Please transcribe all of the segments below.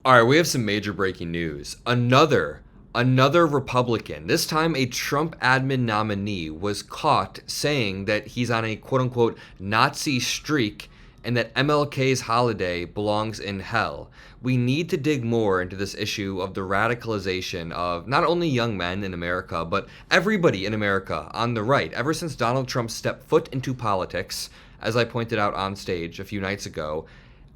All right, we have some major breaking news. Another Republican, this time a Trump admin nominee, was caught saying that he's on a quote unquote Nazi streak and that MLK's holiday belongs in hell. We need to dig more into this issue of the radicalization of not only young men in America, but everybody in America on the right. Ever since Donald Trump stepped foot into politics, as I pointed out on stage a few nights ago,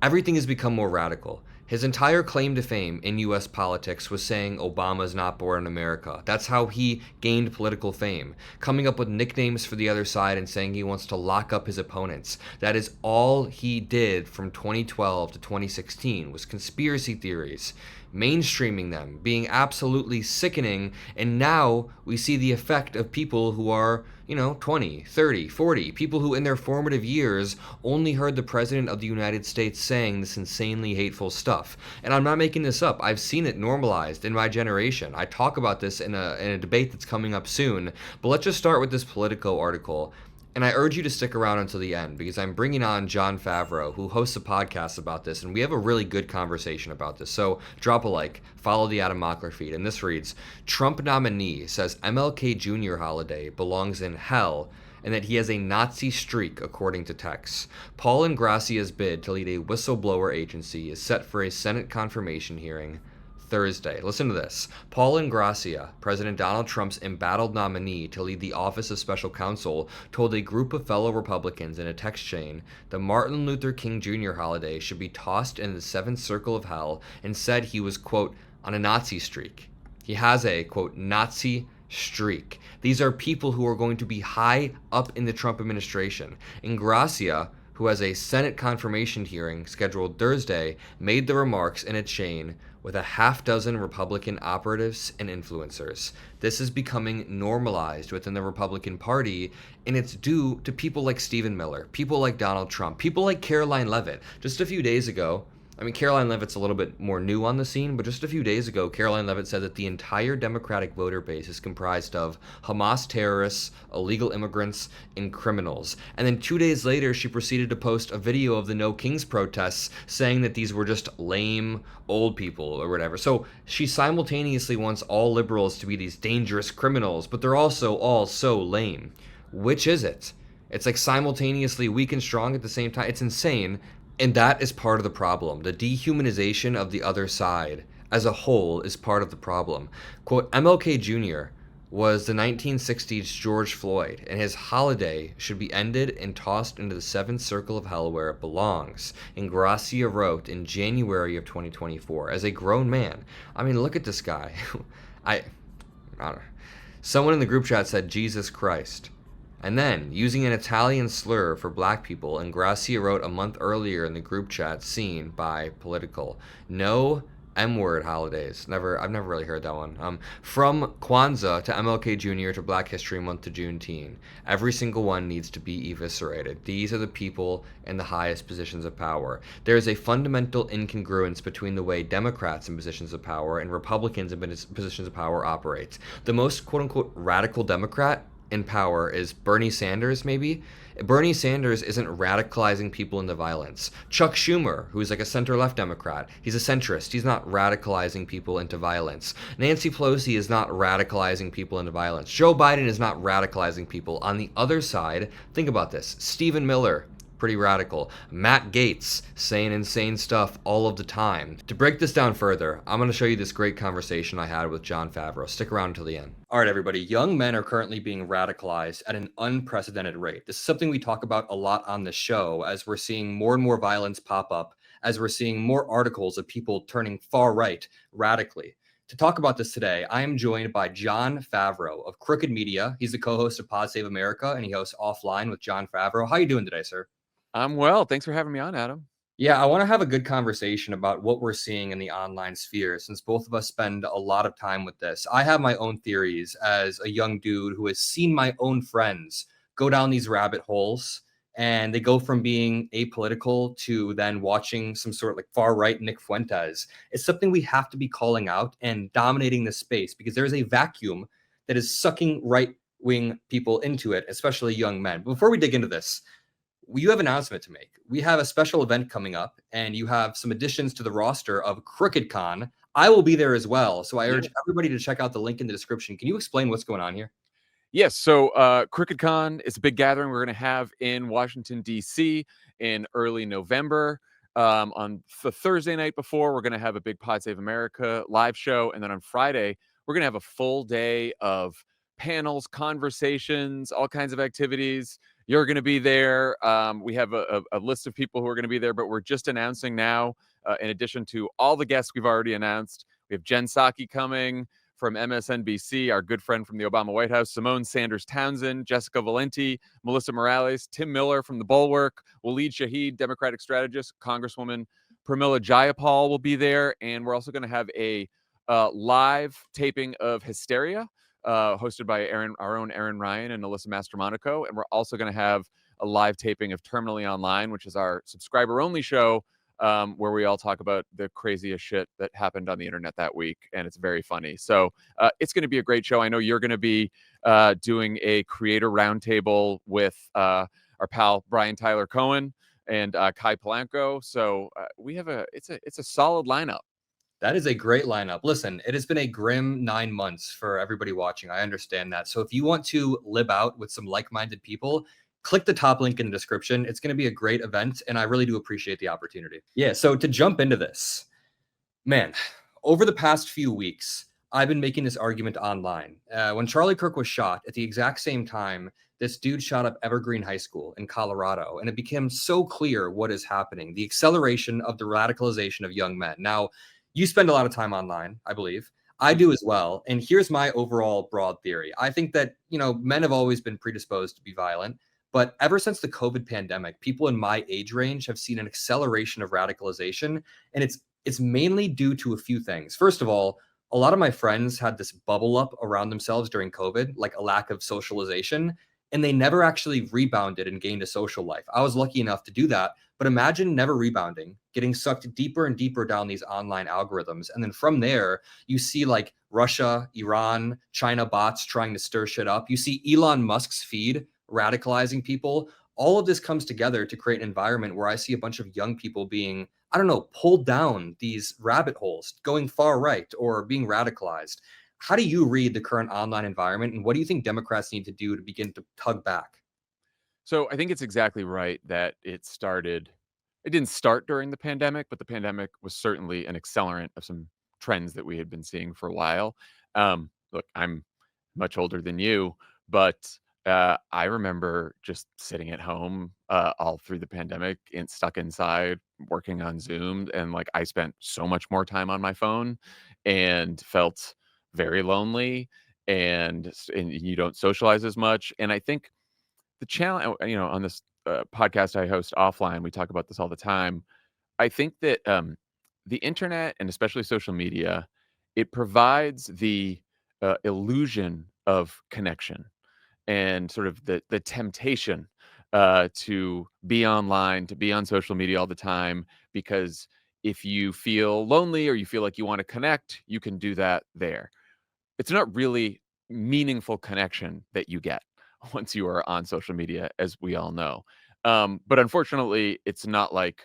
everything has become more radical. His entire claim to fame in US politics was saying Obama's not born in America. That's how he gained political fame, coming up with nicknames for the other side and saying he wants to lock up his opponents. That is all he did from 2012 to 2016 was conspiracy theories, mainstreaming them, being absolutely sickening, and now we see the effect of people who are 20, 30, 40, people who in their formative years only heard the President of the United States saying this insanely hateful stuff. And I'm not making this up. I've seen it normalized in my generation. I talk about this in a debate that's coming up soon. But let's just start with this Politico article. And I urge you to stick around until the end because I'm bringing on John Favro, who hosts a podcast about this, and we have a really good conversation about this. So drop a like, follow the Adam Mockler feed, and this reads, Trump nominee says MLK Jr. holiday belongs in hell and that he has a Nazi streak, according to texts. Paul Ingrassia's bid to lead a whistleblower agency is set for a Senate confirmation hearing Thursday. Listen to this. Paul Ingrassia, President Donald Trump's embattled nominee to lead the Office of Special Counsel, told a group of fellow Republicans in a text chain the Martin Luther King Jr. holiday should be tossed in the seventh circle of hell and said he was, quote, on a Nazi streak. He has a, quote, Nazi streak. These are people who are going to be high up in the Trump administration. Ingrassia, who has a Senate confirmation hearing scheduled Thursday, made the remarks in a chain with a half dozen Republican operatives and influencers. This is becoming normalized within the Republican Party, and it's due to people like Stephen Miller, people like Donald Trump, people like Caroline Leavitt. Just a few days ago, Caroline Leavitt's a little bit more new on the scene, but just a few days ago, Caroline Leavitt said that the entire Democratic voter base is comprised of Hamas terrorists, illegal immigrants, and criminals. And then 2 days later, she proceeded to post a video of the No Kings protests saying that these were just lame old people or whatever. So she simultaneously wants all liberals to be these dangerous criminals, but they're also all so lame. Which is it? It's like simultaneously weak and strong at the same time. It's insane. And that is part of the problem. The dehumanization of the other side as a whole is part of the problem. Quote, MLK Jr. was the 1960s George Floyd, and his holiday should be ended and tossed into the seventh circle of hell where it belongs. Ingrassia wrote in January of 2024 as a grown man. Look at this guy. I don't know. Someone in the group chat said, Jesus Christ. And then, using an Italian slur for black people, Ingrassia wrote a month earlier in the group chat seen by Political, no M-word holidays. I've never really heard that one. From Kwanzaa to MLK Jr. to Black History Month to Juneteenth, every single one needs to be eviscerated. These are the people in the highest positions of power. There is a fundamental incongruence between the way Democrats in positions of power and Republicans in positions of power operate. The most quote-unquote radical Democrat in power is Bernie Sanders, maybe. Bernie Sanders isn't radicalizing people into violence. Chuck Schumer, who's like a center-left Democrat, he's a centrist. He's not radicalizing people into violence. Nancy Pelosi is not radicalizing people into violence. Joe Biden is not radicalizing people. On the other side, think about this. Stephen Miller, pretty radical. Matt Gaetz saying insane stuff all of the time. To break this down further, I'm going to show you this great conversation I had with John Favro. Stick around until the end. All right, everybody. Young men are currently being radicalized at an unprecedented rate. This is something we talk about a lot on the show as we're seeing more and more violence pop up, as we're seeing more articles of people turning far right radically. To talk about this today, I am joined by John Favro of Crooked Media. He's the co-host of Pod Save America, and he hosts Offline with John Favro. How are you doing today, sir? I'm well. Thanks for having me on, Adam. Yeah, I want to have a good conversation about what we're seeing in the online sphere since both of us spend a lot of time with this. I have my own theories as a young dude who has seen my own friends go down these rabbit holes, and they go from being apolitical to then watching some sort of like far right Nick Fuentes. It's something we have to be calling out and dominating this space because there is a vacuum that is sucking right wing people into it, especially young men. Before we dig into this, you have an announcement to make. We have a special event coming up, and you have some additions to the roster of CrookedCon. I will be there as well, so I urge everybody to check out the link in the description. Can you explain what's going on here? Yes, so CrookedCon is a big gathering we're going to have in Washington, D.C. in early November. On the Thursday night before, we're going to have a big Pod Save America live show. And then on Friday, we're going to have a full day of panels, conversations, all kinds of activities. You're going to be there. We have a list of people who are going to be there, but we're just announcing now, in addition to all the guests we've already announced, we have Jen Psaki coming from MSNBC, our good friend from the Obama White House, Simone Sanders Townsend, Jessica Valenti, Melissa Morales, Tim Miller from The Bulwark, Waleed Shahid, Democratic strategist, Congresswoman Pramila Jayapal will be there. And we're also going to have a live taping of Hysteria, hosted by our own Aaron Ryan and Alyssa Mastromonaco. And we're also going to have a live taping of Terminally Online, which is our subscriber-only show, where we all talk about the craziest shit that happened on the internet that week, and it's very funny. So it's going to be a great show. I know you're going to be doing a creator roundtable with our pal Brian Tyler Cohen and Kai Polanco. So we have it's a solid lineup. That is a great lineup. Listen, it has been a grim 9 months for everybody watching. I understand that. So if you want to live out with some like-minded people, click the top link in the description. It's going to be a great event, and I really do appreciate the opportunity. Yeah, so to jump into this, man, over the past few weeks, I've been making this argument online. When Charlie Kirk was shot, at the exact same time, this dude shot up Evergreen High School in Colorado, and it became so clear what is happening, the acceleration of the radicalization of young men. Now, you spend a lot of time online, I believe. I do as well. And here's my overall broad theory. I think that, men have always been predisposed to be violent. But ever since the COVID pandemic, people in my age range have seen an acceleration of radicalization. And it's mainly due to a few things. First of all, a lot of my friends had this bubble up around themselves during COVID, like a lack of socialization, and they never actually rebounded and gained a social life. I was lucky enough to do that. But imagine never rebounding, getting sucked deeper and deeper down these online algorithms. And then from there, you see like Russia, Iran, China bots trying to stir shit up. You see Elon Musk's feed radicalizing people. All of this comes together to create an environment where I see a bunch of young people being, I don't know, pulled down these rabbit holes, going far right or being radicalized. How do you read the current online environment, and what do you think Democrats need to do to begin to tug back? So I think it's exactly right that it didn't start during the pandemic, but the pandemic was certainly an accelerant of some trends that we had been seeing for a while. Look, I'm much older than you, but I remember just sitting at home all through the pandemic and stuck inside working on Zoom. And like I spent so much more time on my phone and felt very lonely, and you don't socialize as much. And I think the challenge, on this podcast I host offline, we talk about this all the time. I think that the internet, and especially social media, it provides the illusion of connection and sort of the temptation to be online, to be on social media all the time, because if you feel lonely or you feel like you want to connect, you can do that there. It's not really meaningful connection that you get once you are on social media, as we all know. But unfortunately, it's not like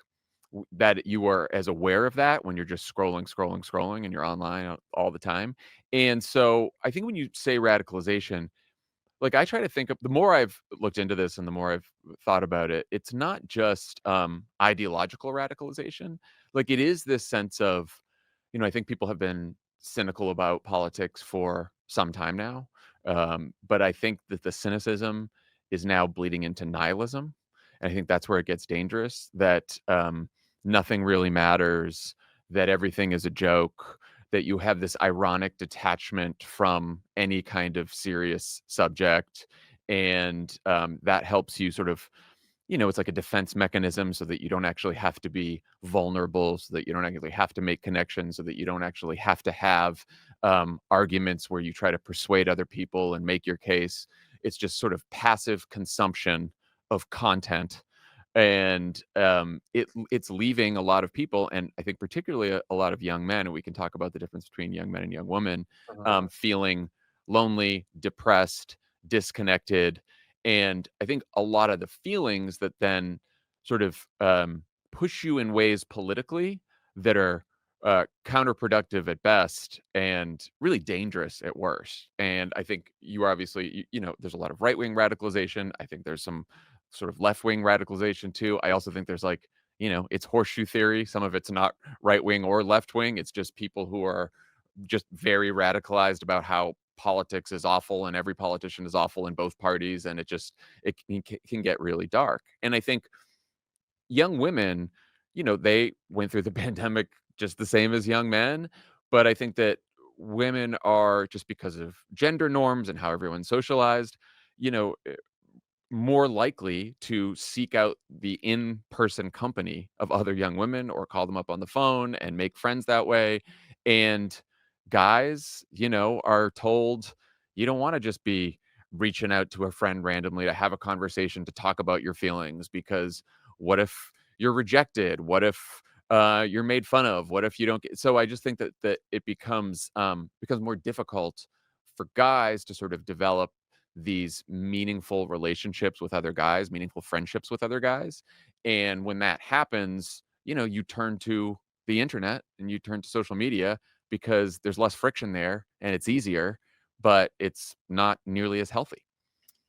that you are as aware of that when you're just scrolling, and you're online all the time. And so I think when you say radicalization, like I try to think of, the more I've looked into this and the more I've thought about it, it's not just ideological radicalization. Like it is this sense of, I think people have been cynical about politics for some time now. But I think that the cynicism is now bleeding into nihilism. And I think that's where it gets dangerous, that nothing really matters, that everything is a joke, that you have this ironic detachment from any kind of serious subject. And that helps you sort of, it's like a defense mechanism so that you don't actually have to be vulnerable, so that you don't actually have to make connections, so that you don't actually have to have arguments where you try to persuade other people and make your case. It's just sort of passive consumption of content. And it's leaving a lot of people, and I think particularly a lot of young men, and we can talk about the difference between young men and young women, feeling lonely, depressed, disconnected. And I think a lot of the feelings that then sort of push you in ways politically that are counterproductive at best and really dangerous at worst. And I think you are obviously, there's a lot of right wing radicalization. I think there's some sort of left wing radicalization too. I also think there's like, it's horseshoe theory. Some of it's not right wing or left wing. It's just people who are just very radicalized about how politics is awful and every politician is awful in both parties. And it can get really dark. And I think young women, they went through the pandemic just the same as young men. But I think that women are, just because of gender norms and how everyone's socialized, you know, more likely to seek out the in-person company of other young women or call them up on the phone and make friends that way. And guys, are told you don't want to just be reaching out to a friend randomly to have a conversation to talk about your feelings, because what if you're rejected? What if you're made fun of? What if you don't get? So I just think that it becomes more difficult for guys to sort of develop these meaningful relationships with other guys, meaningful friendships with other guys. And when that happens, you turn to the internet and you turn to social media because there's less friction there and it's easier, but it's not nearly as healthy.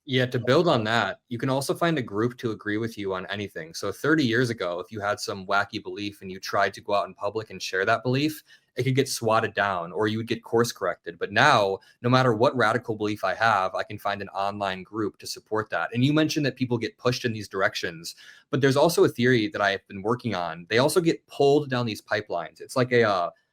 Yeah, to build on that, you can also find a group to agree with you on anything. So 30 years ago, if you had some wacky belief and you tried to go out in public and share that belief, it could get swatted down or you would get course corrected. But now, no matter what radical belief I have, I can find an online group to support that. And you mentioned that people get pushed in these directions, but there's also a theory that I have been working on. They also get pulled down these pipelines. It's like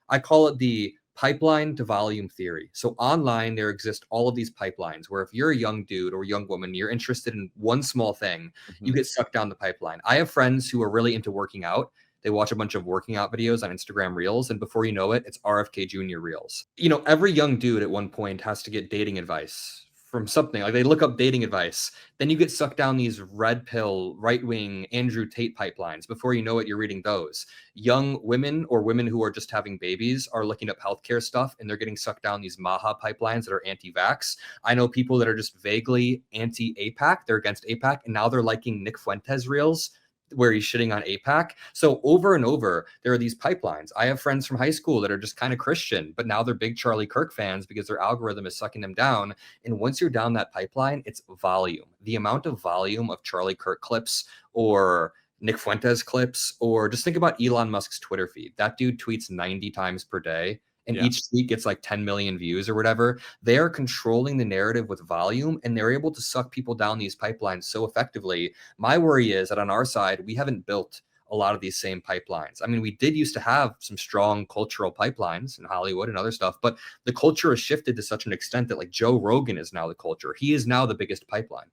I call it the pipeline to volume theory. So online, there exist all of these pipelines where if you're a young dude or young woman, you're interested in one small thing, you Mhm. get sucked down the pipeline. I have friends who are really into working out. They watch a bunch of working out videos on Instagram Reels, and before you know it, it's RFK Jr. Reels. Every young dude at one point has to get dating advice from something. Like they look up dating advice. Then you get sucked down these red pill, right wing Andrew Tate pipelines. Before you know it, you're reading those. Young women or women who are just having babies are looking up healthcare stuff and they're getting sucked down these Maha pipelines that are anti-vax. I know people that are just vaguely anti-APAC. They're against APAC, and now they're liking Nick Fuentes reels where he's shitting on APAC. So over and over, there are these pipelines. I have friends from high school that are just kind of Christian, but now they're big Charlie Kirk fans because their algorithm is sucking them down. And once you're down that pipeline, it's volume. The amount of volume of Charlie Kirk clips or Nick Fuentes clips, or just think about Elon Musk's Twitter feed. That dude tweets 90 times per day, and Yeah. each tweet gets like 10 million views or whatever. They are controlling the narrative with volume, and they're able to suck people down these pipelines so effectively. My worry is that on our side, we haven't built a lot of these same pipelines. I mean, we did used to have some strong cultural pipelines in Hollywood and other stuff, but the culture has shifted to such an extent that like Joe Rogan is now the culture. He is now the biggest pipeline.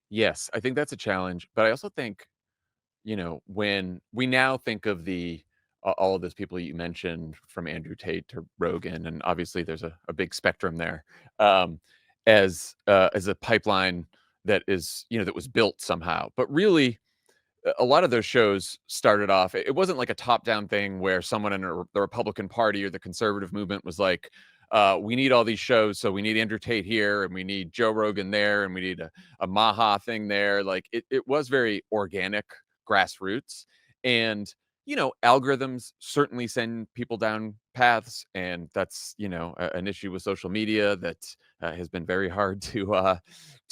Yes, I think that's a challenge. But I also think, when we now think of all of those people you mentioned, from Andrew Tate to Rogan, and obviously there's a big spectrum there, um, as a pipeline that was built somehow. But really, a lot of those shows started off, it wasn't like a top-down thing where someone in the Republican Party or the conservative movement was like, we need all these shows, so we need Andrew Tate here, and we need Joe Rogan there, and we need a Maha thing there. Like it was very organic, grassroots. And algorithms certainly send people down paths, and that's an issue with social media that has been very hard to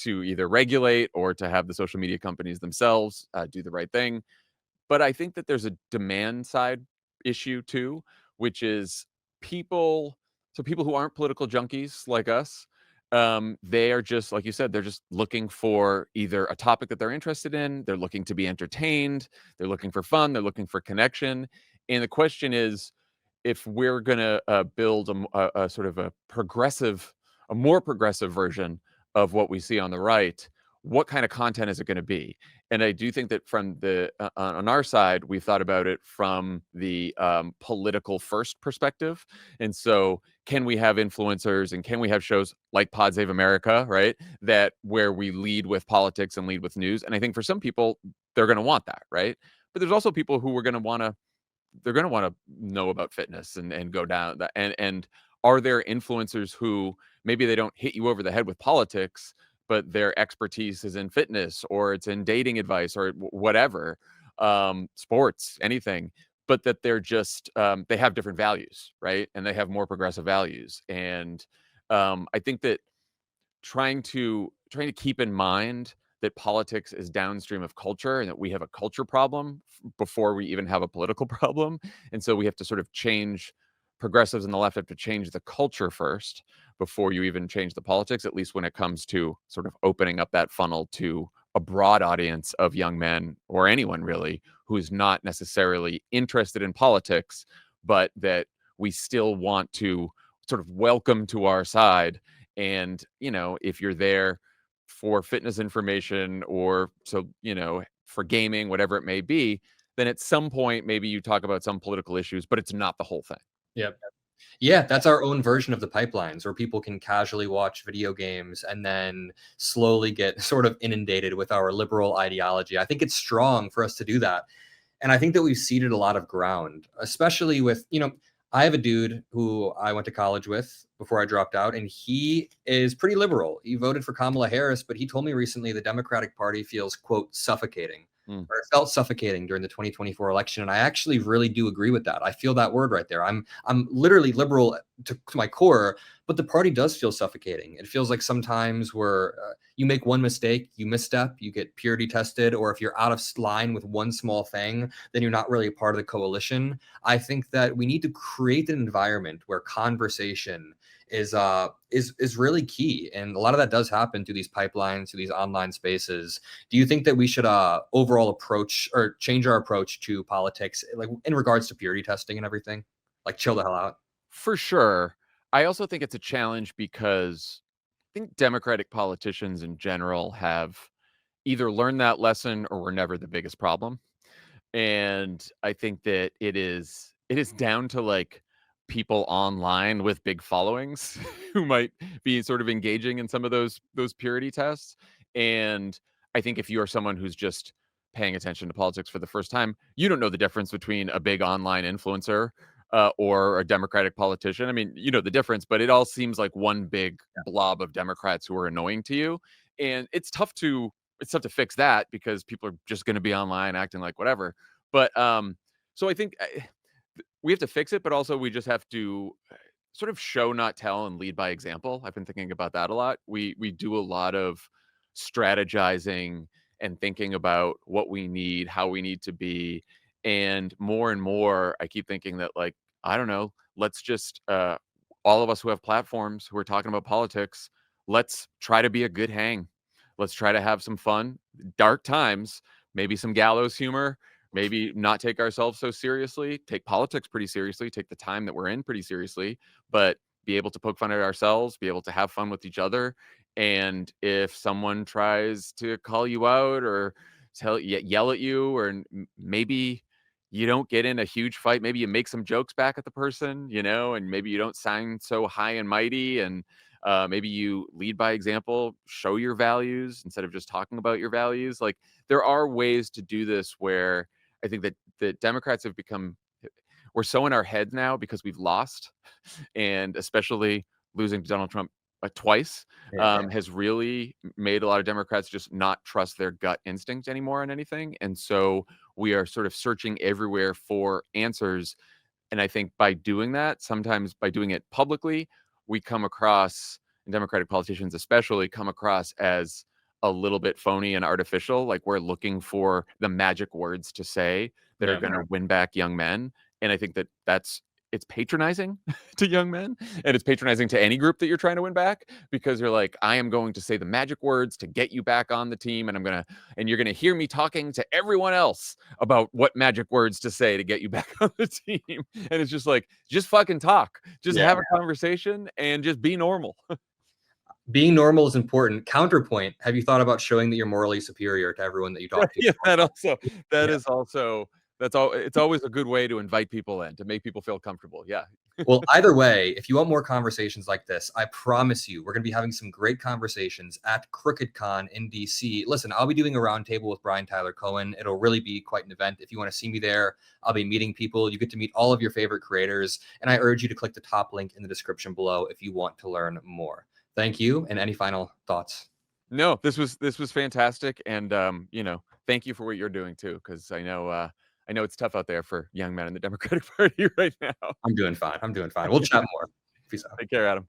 either regulate or to have the social media companies themselves do the right thing. But I think that there's a demand side issue too, which is people people who aren't political junkies like us, they are just, like you said, they're just looking for either a topic that they're interested in, they're looking to be entertained, they're looking for fun, they're looking for connection. And the question is, if we're gonna build a sort of a more progressive version of what we see on the right, what kind of content is it going to be? And I do think that from the on our side, we thought about it from the political first perspective. And so, can we have influencers and can we have shows like Pod Save America, right? That where we lead with politics and lead with news. And I think for some people, they're going to want that, right? But there's also people who are going to want to they're going to want to know about fitness and go down that. And are there influencers who maybe they don't hit you over the head with politics, but their expertise is in fitness or it's in dating advice or whatever, sports, anything, but that they're just they have different values, right? And they have more progressive values. And I think that trying to keep in mind that politics is downstream of culture and that we have a culture problem before we even have a political problem. And so we have to sort of change, progressives and the left have to change the culture first before you even change the politics, at least when it comes to sort of opening up that funnel to a broad audience of young men or anyone really who's not necessarily interested in politics, but that we still want to sort of welcome to our side. And, if you're there for fitness information or so, for gaming, whatever it may be, then at some point, maybe you talk about some political issues, but it's not the whole thing. Yep. Yeah, that's our own version of the pipelines where people can casually watch video games and then slowly get sort of inundated with our liberal ideology. I think it's strong for us to do that. And I think that we've ceded a lot of ground, especially with, I have a dude who I went to college with before I dropped out, and he is pretty liberal. He voted for Kamala Harris, but he told me recently the Democratic Party feels, quote, suffocating, Mm. or it felt suffocating during the 2024 election. And I actually really do agree with that. I feel that word right there. I'm literally liberal to my core, but the party does feel suffocating. It feels like sometimes where you make one mistake, you misstep, you get purity tested, or if you're out of line with one small thing, then you're not really a part of the coalition. I think that we need to create an environment where conversation is really key, and a lot of that does happen through these pipelines, through these online spaces. Do you think that we should overall approach or change our approach to politics, like in regards to purity testing and everything, like chill the hell out? For sure. I also think it's a challenge because I think Democratic politicians in general have either learned that lesson or were never the biggest problem. And I think that it is down to like people online with big followings who might be sort of engaging in some of those purity tests. And I think if you are someone who's just paying attention to politics for the first time, you don't know the difference between a big online influencer or a Democratic politician. I mean, you know the difference, but it all seems like one big blob of Democrats who are annoying to you. And it's tough to fix that because people are just going to be online acting like whatever. But so I think we have to fix it, but also we just have to sort of show, not tell, and lead by example. I've been thinking about that a lot. We do a lot of strategizing and thinking about what we need, how we need to be, and more, I keep thinking that like I don't know, let's just all of us who have platforms who are talking about politics, let's try to be a good hang. Let's try to have some fun, dark times, maybe some gallows humor, maybe not take ourselves so seriously, take politics pretty seriously, take the time that we're in pretty seriously, but be able to poke fun at ourselves, be able to have fun with each other. And if someone tries to call you out or yell at you, or maybe you don't get in a huge fight, maybe you make some jokes back at the person, and maybe you don't sound so high and mighty, and maybe you lead by example, show your values instead of just talking about your values. Like there are ways to do this where I think that the Democrats have become, we're so in our heads now because we've lost, and especially losing to Donald Trump twice Yeah. has really made a lot of Democrats just not trust their gut instinct anymore on anything. And so we are sort of searching everywhere for answers. And I think by doing that, sometimes by doing it publicly, we come across, and Democratic politicians especially, come across as a little bit phony and artificial. Like we're looking for the magic words to say that are Yeah. going to win back young men. And I think that it's patronizing to young men, and it's patronizing to any group that you're trying to win back, because you're like, I am going to say the magic words to get you back on the team, and you're going to hear me talking to everyone else about what magic words to say to get you back on the team. And it's just like, just fucking talk, just Yeah. have a conversation and just be normal. Being normal is important. Counterpoint, have you thought about showing that you're morally superior to everyone that you Right. talk to? Yeah, that Yeah. is also that's all it's always a good way to invite people in, to make people feel comfortable. Yeah. Well, either way, if you want more conversations like this, I promise you, we're going to be having some great conversations at CrookedCon in DC. Listen, I'll be doing a roundtable with Brian Tyler Cohen. It'll really be quite an event. If you want to see me there, I'll be meeting people. You get to meet all of your favorite creators. And I urge you to click the top link in the description below if you want to learn more. Thank you. And any final thoughts? No, this was fantastic, and thank you for what you're doing too, because I know it's tough out there for young men in the Democratic Party right now. I'm doing fine. I'm doing fine. We'll chat more. Peace out. Take care, Adam.